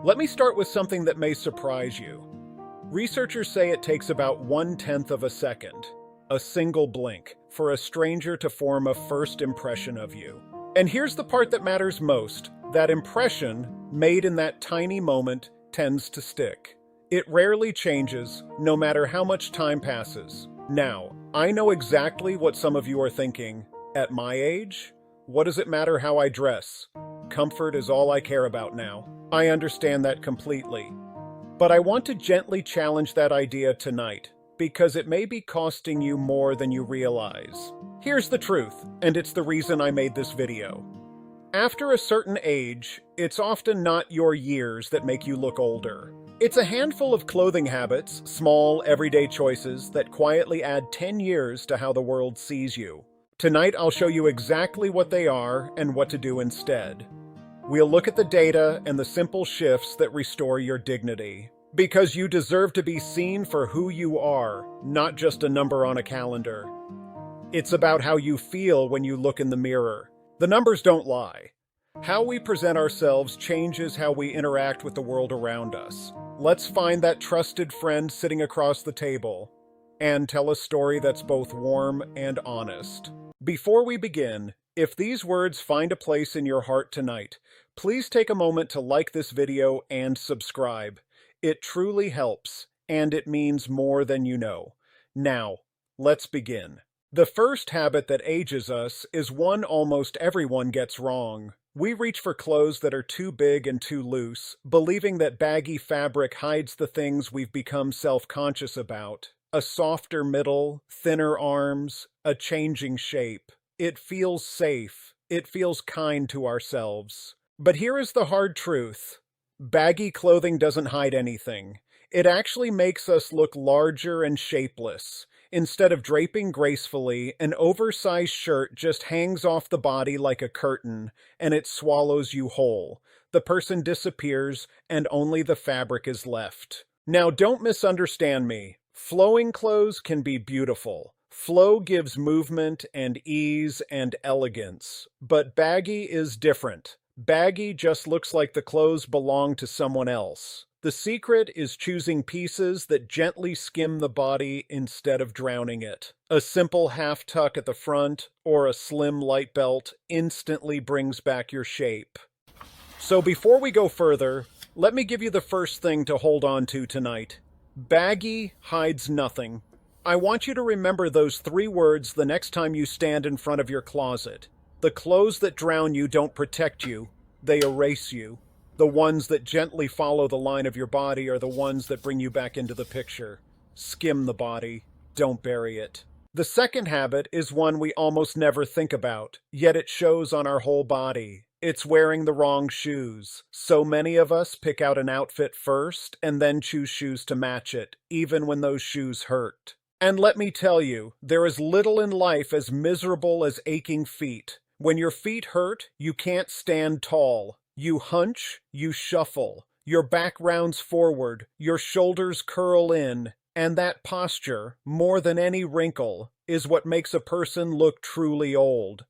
Let me start with something that may surprise you. Researchers say it takes about 1/10 of a second, a single blink, for a stranger to form a first impression of you. And here's the part that matters most. That impression, made in that tiny moment, tends to stick. It rarely changes, no matter how much time passes. Now, I know exactly what some of you are thinking. At my age? What does it matter how I dress? Comfort is all I care about now. I understand that completely. But I want to gently challenge that idea tonight, because it may be costing you more than you realize. Here's the truth, and it's the reason I made this video. After a certain age, it's often not your years that make you look older. It's a handful of clothing habits, small, everyday choices, that quietly add 10 years to how the world sees you. Tonight, I'll show you exactly what they are and what to do instead. We'll look at the data and the simple shifts that restore your dignity. Because you deserve to be seen for who you are, not just a number on a calendar. It's about how you feel when you look in the mirror. The numbers don't lie. How we present ourselves changes how we interact with the world around us. Let's find that trusted friend sitting across the table and tell a story that's both warm and honest. Before we begin, if these words find a place in your heart tonight, please take a moment to like this video and subscribe. It truly helps, and it means more than you know. Now, let's begin. The first habit that ages us is one almost everyone gets wrong. We reach for clothes that are too big and too loose, believing that baggy fabric hides the things we've become self-conscious about. A softer middle, thinner arms, a changing shape. It feels safe. It feels kind to ourselves. But here is the hard truth. Baggy clothing doesn't hide anything. It actually makes us look larger and shapeless. Instead of draping gracefully, an oversized shirt just hangs off the body like a curtain, and it swallows you whole. The person disappears, and only the fabric is left. Now, don't misunderstand me. Flowing clothes can be beautiful. Flow gives movement and ease and elegance. But baggy is different. Baggy just looks like the clothes belong to someone else. The secret is choosing pieces that gently skim the body instead of drowning it. A simple half tuck at the front or a slim light belt instantly brings back your shape. So before we go further, let me give you the first thing to hold on to tonight. Baggy hides nothing. I want you to remember those 3 words the next time you stand in front of your closet. The clothes that drown you don't protect you, they erase you. The ones that gently follow the line of your body are the ones that bring you back into the picture. Skim the body, don't bury it. The second habit is one we almost never think about, yet it shows on our whole body. It's wearing the wrong shoes. So many of us pick out an outfit first and then choose shoes to match it, even when those shoes hurt. And let me tell you, there is little in life as miserable as aching feet. When your feet hurt, you can't stand tall. You hunch, you shuffle. Your back rounds forward, your shoulders curl in, and that posture, more than any wrinkle, is what makes a person look truly old.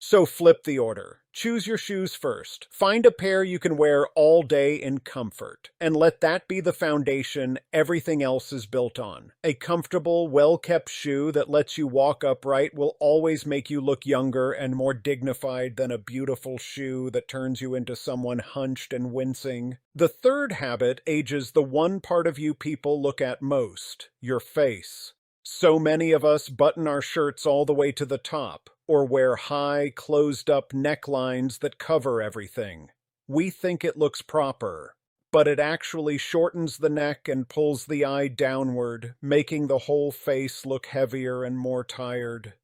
So flip the order. Choose your shoes first. Find a pair you can wear all day in comfort, and let that be the foundation everything else is built on. A comfortable, well-kept shoe that lets you walk upright will always make you look younger and more dignified than a beautiful shoe that turns you into someone hunched and wincing. The third habit ages the one part of you people look at most, your face. So many of us button our shirts all the way to the top, or wear high, closed-up necklines that cover everything. We think it looks proper, but it actually shortens the neck and pulls the eye downward, making the whole face look heavier and more tired.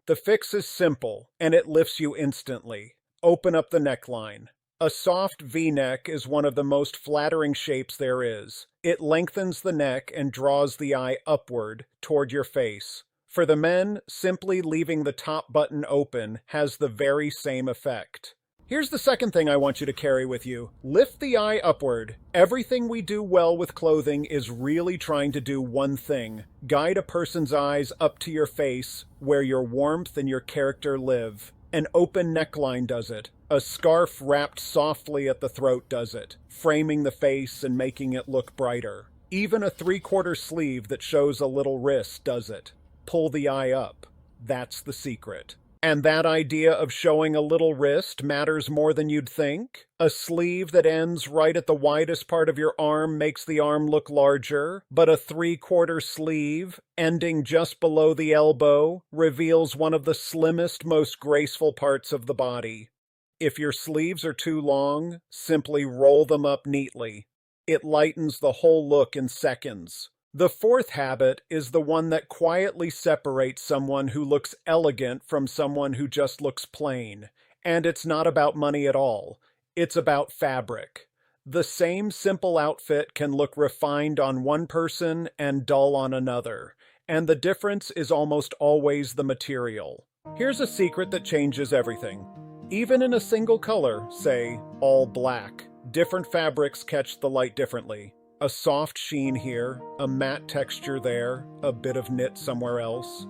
The fix is simple, and it lifts you instantly. Open up the neckline. A soft V-neck is one of the most flattering shapes there is. It lengthens the neck and draws the eye upward toward your face. For the men, simply leaving the top button open has the very same effect. Here's the second thing I want you to carry with you. Lift the eye upward. Everything we do well with clothing is really trying to do one thing: guide a person's eyes up to your face, where your warmth and your character live. An open neckline does it. A scarf wrapped softly at the throat does it, framing the face and making it look brighter. Even a three-quarter sleeve that shows a little wrist does it. Pull the eye up. That's the secret. And that idea of showing a little wrist matters more than you'd think. A sleeve that ends right at the widest part of your arm makes the arm look larger, but a three-quarter sleeve, ending just below the elbow, reveals one of the slimmest, most graceful parts of the body. If your sleeves are too long, simply roll them up neatly. It lightens the whole look in seconds. The fourth habit is the one that quietly separates someone who looks elegant from someone who just looks plain. And it's not about money at all. It's about fabric. The same simple outfit can look refined on one person and dull on another. And the difference is almost always the material. Here's a secret that changes everything. Even in a single color, say, all black, different fabrics catch the light differently. A soft sheen here, a matte texture there, a bit of knit somewhere else.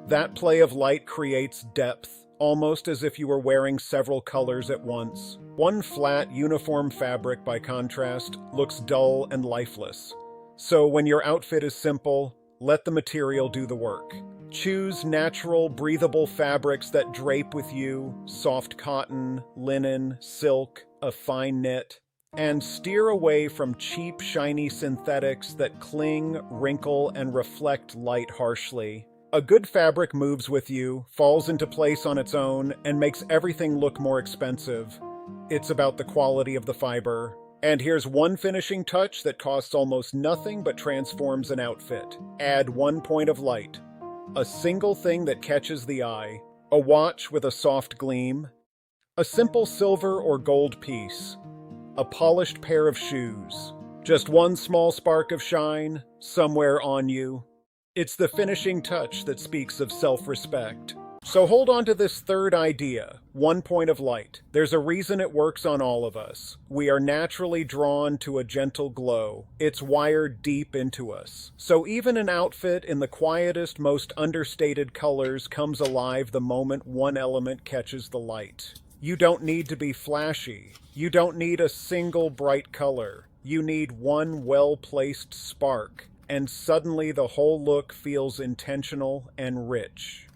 That play of light creates depth, almost as if you were wearing several colors at once. One flat, uniform fabric, by contrast, looks dull and lifeless. So when your outfit is simple, let the material do the work. Choose natural, breathable fabrics that drape with you, soft cotton, linen, silk, a fine knit. And steer away from cheap, shiny synthetics that cling, wrinkle, and reflect light harshly. A good fabric moves with you, falls into place on its own, and makes everything look more expensive. It's about the quality of the fiber. And here's one finishing touch that costs almost nothing but transforms an outfit. Add 1 point of light. A single thing that catches the eye. A watch with a soft gleam. A simple silver or gold piece. A polished pair of shoes. Just one small spark of shine, somewhere on you. It's the finishing touch that speaks of self-respect. So hold on to this third idea, 1 point of light. There's a reason it works on all of us. We are naturally drawn to a gentle glow. It's wired deep into us. So even an outfit in the quietest, most understated colors comes alive the moment one element catches the light. You don't need to be flashy. You don't need a single bright color. You need one well-placed spark, and suddenly the whole look feels intentional and rich.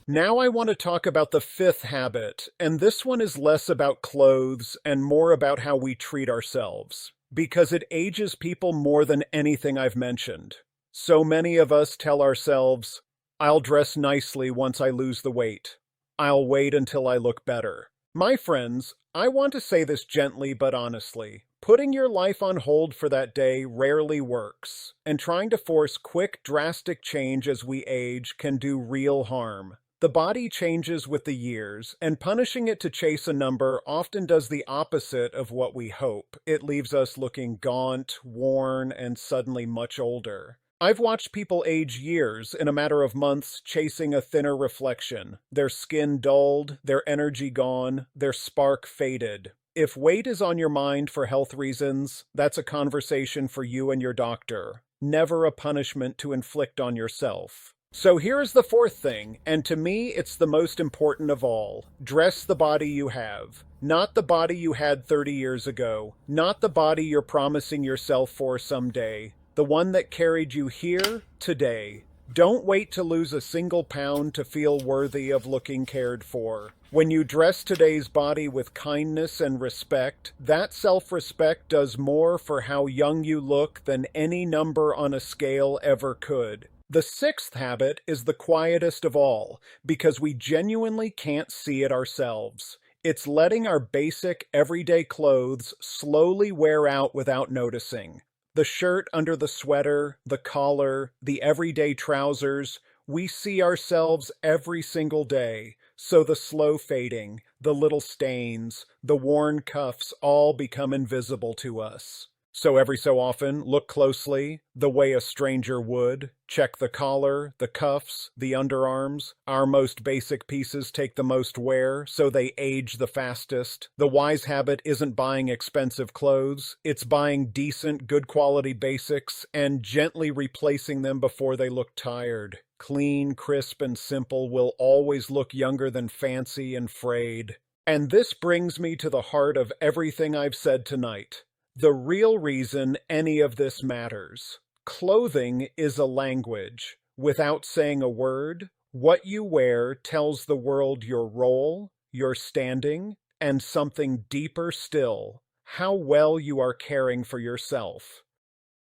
Now I want to talk about the fifth habit, and this one is less about clothes and more about how we treat ourselves, because it ages people more than anything I've mentioned. So many of us tell ourselves, I'll dress nicely once I lose the weight. I'll wait until I look better. My friends, I want to say this gently but honestly. Putting your life on hold for that day rarely works, and trying to force quick, drastic change as we age can do real harm. The body changes with the years, and punishing it to chase a number often does the opposite of what we hope. It leaves us looking gaunt, worn, and suddenly much older. I've watched people age years in a matter of months chasing a thinner reflection. Their skin dulled, their energy gone, their spark faded. If weight is on your mind for health reasons, that's a conversation for you and your doctor. Never a punishment to inflict on yourself. So here's the fourth thing, and to me it's the most important of all. Dress the body you have. Not the body you had 30 years ago. Not the body you're promising yourself for someday. The one that carried you here, today. Don't wait to lose a single pound to feel worthy of looking cared for. When you dress today's body with kindness and respect, that self-respect does more for how young you look than any number on a scale ever could. The sixth habit is the quietest of all, because we genuinely can't see it ourselves. It's letting our basic, everyday clothes slowly wear out without noticing. The shirt under the sweater, the collar, the everyday trousers, we see ourselves every single day, so the slow fading, the little stains, the worn cuffs all become invisible to us. So every so often, look closely, the way a stranger would. Check the collar, the cuffs, the underarms. Our most basic pieces take the most wear, so they age the fastest. The wise habit isn't buying expensive clothes. It's buying decent, good quality basics and gently replacing them before they look tired. clean, crisp, and simple will always look younger than fancy and frayed. And this brings me to the heart of everything I've said tonight. The real reason any of this matters. Clothing is a language. Without saying a word, what you wear tells the world your role, your standing, and something deeper still, how well you are caring for yourself.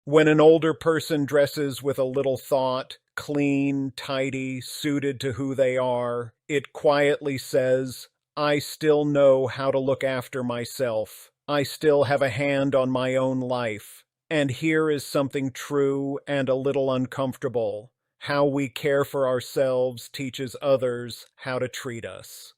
When an older person dresses with a little thought, clean, tidy, suited to who they are, it quietly says, I still know how to look after myself. I still have a hand on my own life. And here is something true and a little uncomfortable. How we care for ourselves teaches others how to treat us.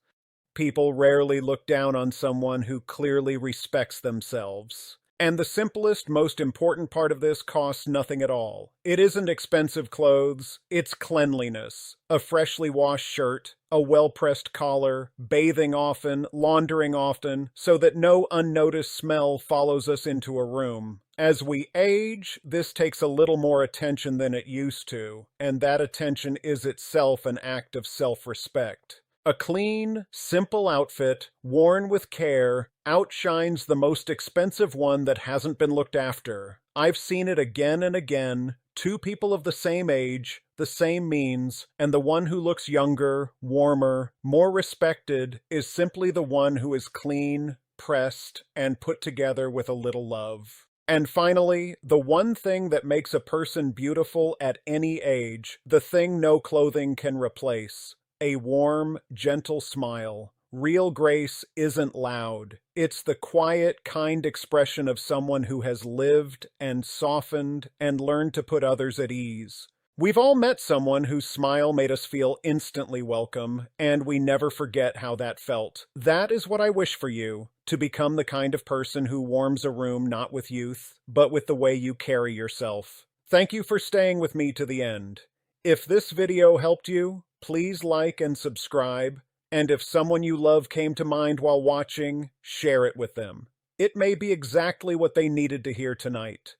People rarely look down on someone who clearly respects themselves. And the simplest, most important part of this costs nothing at all. It isn't expensive clothes, it's cleanliness. A freshly washed shirt, a well-pressed collar, bathing often, laundering often, so that no unnoticed smell follows us into a room. As we age, this takes a little more attention than it used to, and that attention is itself an act of self-respect. A clean, simple outfit, worn with care, outshines the most expensive one that hasn't been looked after. I've seen it again and again, two people of the same age, the same means, and the one who looks younger, warmer, more respected is simply the one who is clean, pressed, and put together with a little love. And finally, the one thing that makes a person beautiful at any age, the thing no clothing can replace. A warm, gentle smile. Real grace isn't loud. It's the quiet, kind expression of someone who has lived and softened and learned to put others at ease. We've all met someone whose smile made us feel instantly welcome, and we never forget how that felt. That is what I wish for you, to become the kind of person who warms a room not with youth, but with the way you carry yourself. Thank you for staying with me to the end. If this video helped you, please like and subscribe, and if someone you love came to mind while watching, share it with them. It may be exactly what they needed to hear tonight.